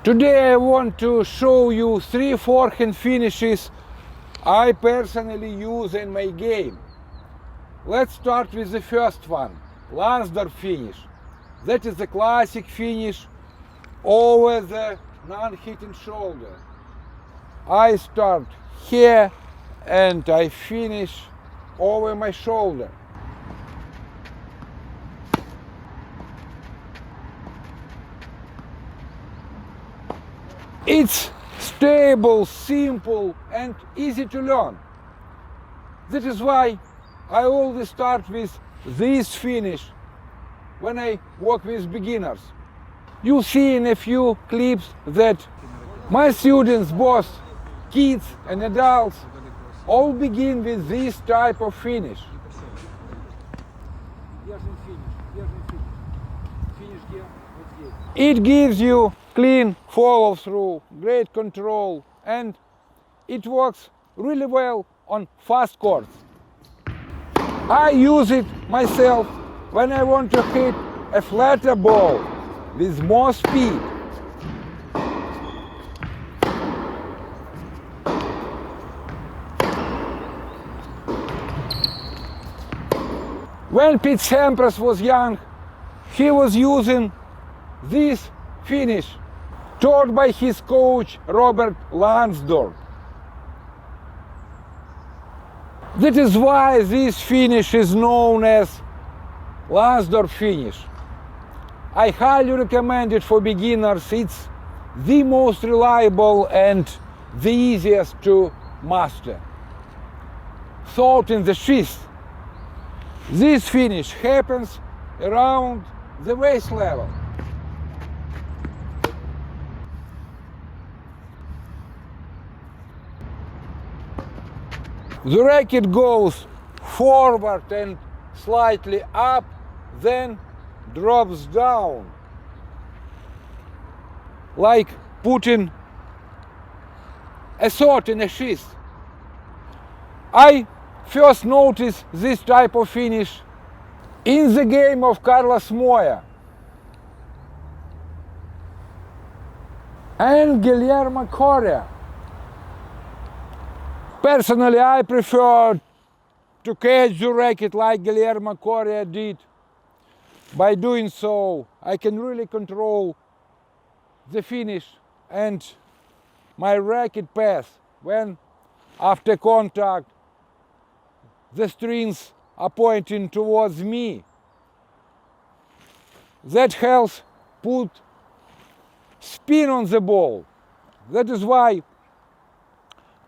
Today I want to show you 3 forehand finishes I personally use in my game. Let's start with the first one, Lansdorp Finish. That is a classic finish over the non-hitting shoulder. I start here and I finish over my shoulder. It's stable, simple and easy to learn. That is why I always start with this finish when I work with beginners. You see in a few clips that my students, both kids and adults, all begin with this type of finish. It gives you clean follow through, great control, and it works really well on fast courts. I use it myself when I want to hit a flatter ball with more speed. When Pete Sampras was young, he was using this finish taught by his coach Robert Lansdorp. That is why this finish is known as Lansdorp Finish. I highly recommend it for beginners. It's the most reliable and the easiest to master. Thought in the Sheath. This finish happens around the waist level. The racket goes forward and slightly up, then drops down, like putting a sword in a sheath. I first noticed this type of finish in the game of Carlos Moya and Guillermo Correa. Personally, I prefer to catch the racket like Guillermo Correa did. By doing so, I can really control the finish and my racket path when, after contact, the strings are pointing towards me. That helps put spin on the ball. That is why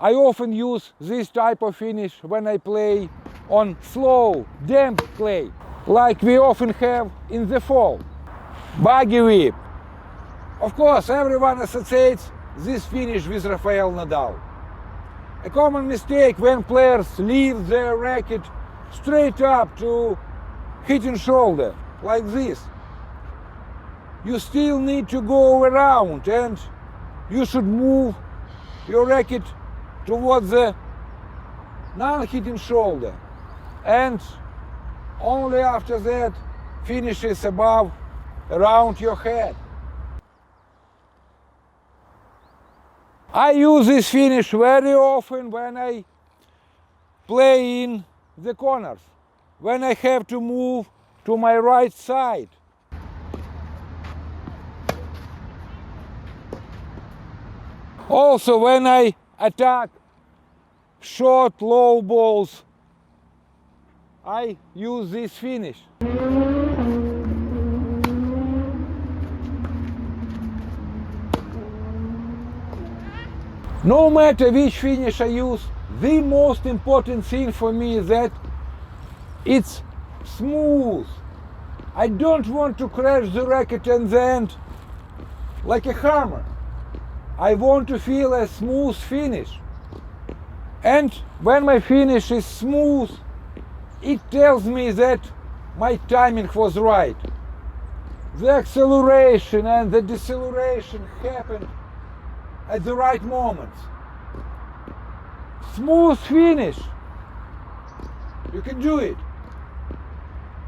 I often use this type of finish when I play on slow, damp clay, like we often have in the fall. Buggy Whip. Of course, everyone associates this finish with Rafael Nadal. A common mistake when players leave their racket straight up to hitting shoulder, like this. You still need to go around and you should move your racket towards the non-hitting shoulder, and only after that finishes above, around your head. I use this finish very often when I play in the corners, when I have to move to my right side. Also when I attack short, low balls, I use this finish. No matter which finish I use, the most important thing for me is that it's smooth. I don't want to crash the racket in the end like a hammer. I want to feel a smooth finish. And when my finish is smooth, it tells me that my timing was right. The acceleration and the deceleration happened at the right moment. Smooth finish. You can do it.